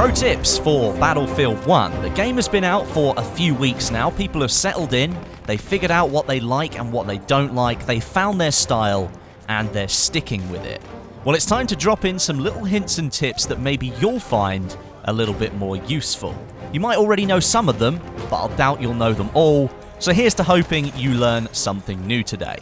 Pro tips for Battlefield 1. The game has been out for a few weeks now. People have settled in, they figured out what they like and what they don't like, they found their style, and they're sticking with it. Well, it's time to drop in some little hints and tips that maybe you'll find a little bit more useful. You might already know some of them, but I'll doubt you'll know them all, so here's to hoping you learn something new today.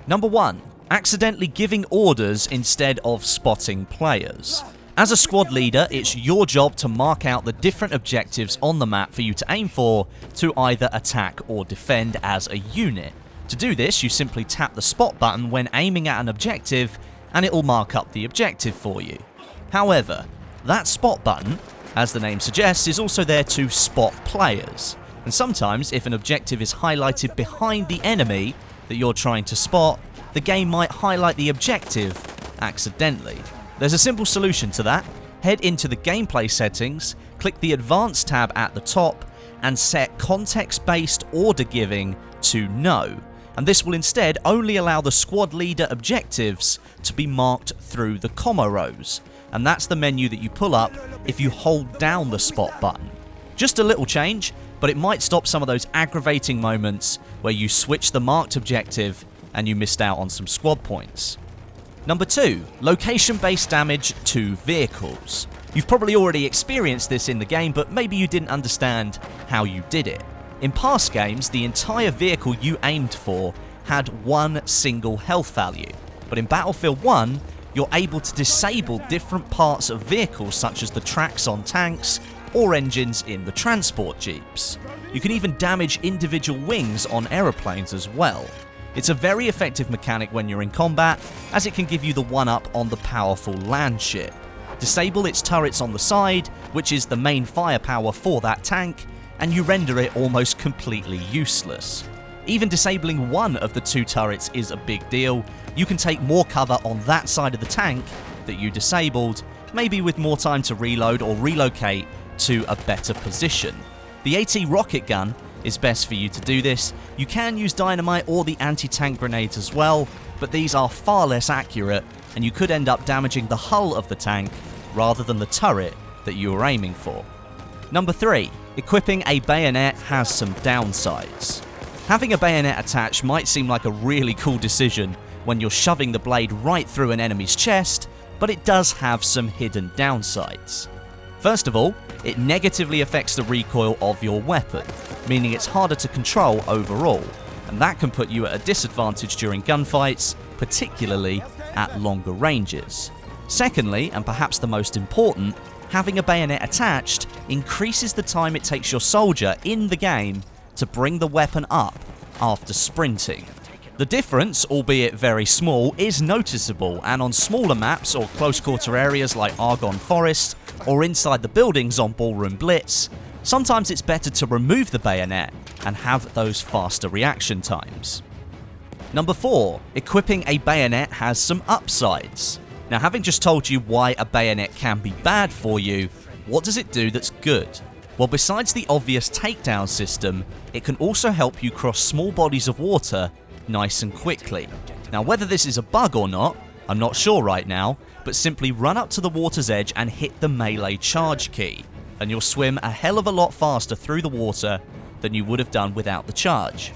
Number 1. Accidentally giving orders instead of spotting players. As a squad leader, it's your job to mark out the different objectives on the map for you to aim for to either attack or defend as a unit. To do this, you simply tap the spot button when aiming at an objective and it will mark up the objective for you. However, that spot button, as the name suggests, is also there to spot players. And sometimes, if an objective is highlighted behind the enemy that you're trying to spot, the game might highlight the objective accidentally. There's a simple solution to that. Head into the gameplay settings, click the Advanced tab at the top, and set context-based order giving to no. And this will instead only allow the squad leader objectives to be marked through the comma rows. And that's the menu that you pull up if you hold down the spot button. Just a little change, but it might stop some of those aggravating moments where you switch the marked objective and you missed out on some squad points. Number 2. Location-based damage to vehicles. You've probably already experienced this in the game, but maybe you didn't understand how you did it. In past games, the entire vehicle you aimed for had one single health value, but in Battlefield 1, you're able to disable different parts of vehicles such as the tracks on tanks or engines in the transport jeeps. You can even damage individual wings on aeroplanes as well. It's a very effective mechanic when you're in combat, as it can give you the one-up on the powerful land ship. Disable its turrets on the side, which is the main firepower for that tank, and you render it almost completely useless. Even disabling one of the 2 turrets is a big deal. You can take more cover on that side of the tank that you disabled, maybe with more time to reload or relocate to a better position. The AT rocket gun is best for you to do this. You can use dynamite or the anti-tank grenades as well, but these are far less accurate and you could end up damaging the hull of the tank rather than the turret that you were aiming for. Number 3. Equipping a bayonet has some downsides. Having a bayonet attached might seem like a really cool decision when you're shoving the blade right through an enemy's chest, but it does have some hidden downsides. First of all, it negatively affects the recoil of your weapon, meaning it's harder to control overall, and that can put you at a disadvantage during gunfights, particularly at longer ranges. Secondly, and perhaps the most important, having a bayonet attached increases the time it takes your soldier in the game to bring the weapon up after sprinting. The difference, albeit very small, is noticeable, and on smaller maps or close quarter areas like Argonne Forest or inside the buildings on Ballroom Blitz, sometimes it's better to remove the bayonet and have those faster reaction times. Number 4. Equipping a bayonet has some upsides. Now, having just told you why a bayonet can be bad for you, what does it do that's good? Well, besides the obvious takedown system, it can also help you cross small bodies of water nice and quickly. Now, whether this is a bug or not, I'm not sure right now, but simply run up to the water's edge and hit the melee charge key, and you'll swim a hell of a lot faster through the water than you would have done without the charge.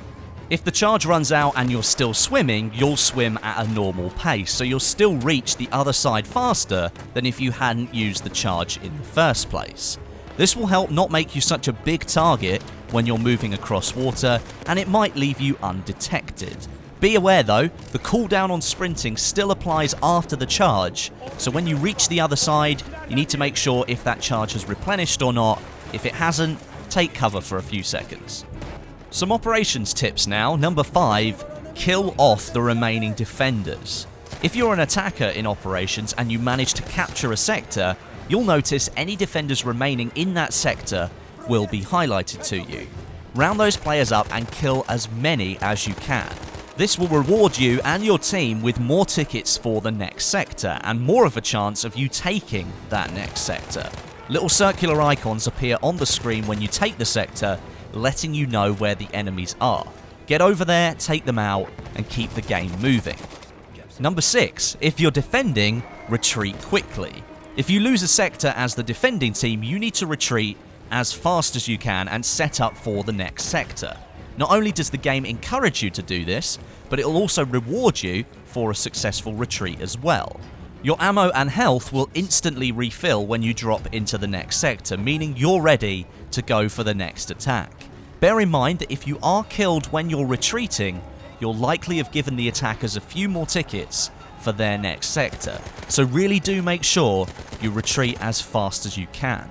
If the charge runs out and you're still swimming, you'll swim at a normal pace, so you'll still reach the other side faster than if you hadn't used the charge in the first place. This will help not make you such a big target when you're moving across water, and it might leave you undetected. Be aware though, the cooldown on sprinting still applies after the charge, so when you reach the other side, you need to make sure if that charge has replenished or not. If it hasn't, take cover for a few seconds. Some operations tips now. Number 5, kill off the remaining defenders. If you're an attacker in operations and you manage to capture a sector, you'll notice any defenders remaining in that sector will be highlighted to you. Round those players up and kill as many as you can. This will reward you and your team with more tickets for the next sector and more of a chance of you taking that next sector. Little circular icons appear on the screen when you take the sector, letting you know where the enemies are. Get over there, take them out, and keep the game moving. Number 6, if you're defending, retreat quickly. If you lose a sector as the defending team, you need to retreat as fast as you can and set up for the next sector. Not only does the game encourage you to do this, but it will also reward you for a successful retreat as well. Your ammo and health will instantly refill when you drop into the next sector, meaning you're ready to go for the next attack. Bear in mind that if you are killed when you're retreating, you'll likely have given the attackers a few more tickets for their next sector, so really do make sure you retreat as fast as you can.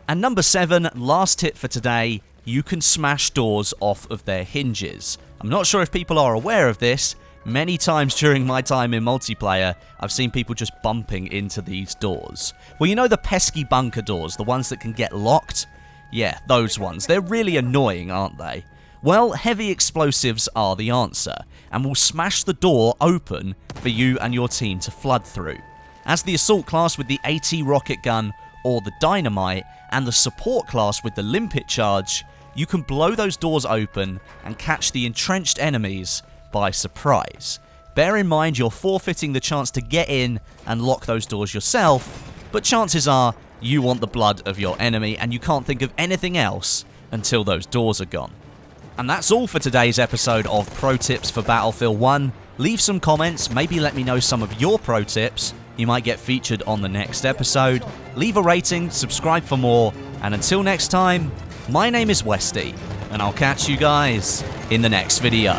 And number 7, last tip for today, you can smash doors off of their hinges. I'm not sure if people are aware of this. Many times during my time in multiplayer, I've seen people just bumping into these doors. Well, you know the pesky bunker doors, the ones that can get locked? Yeah, those ones. They're really annoying, aren't they? Well, heavy explosives are the answer, and will smash the door open for you and your team to flood through. As the assault class with the AT rocket gun or the dynamite, and the support class with the limpet charge, you can blow those doors open and catch the entrenched enemies by surprise. Bear in mind you're forfeiting the chance to get in and lock those doors yourself, but chances are you want the blood of your enemy and you can't think of anything else until those doors are gone. And that's all for today's episode of Pro Tips for Battlefield 1. Leave some comments, maybe let me know some of your pro tips. You might get featured on the next episode. Leave a rating, subscribe for more, and until next time, my name is Westie, and I'll catch you guys in the next video.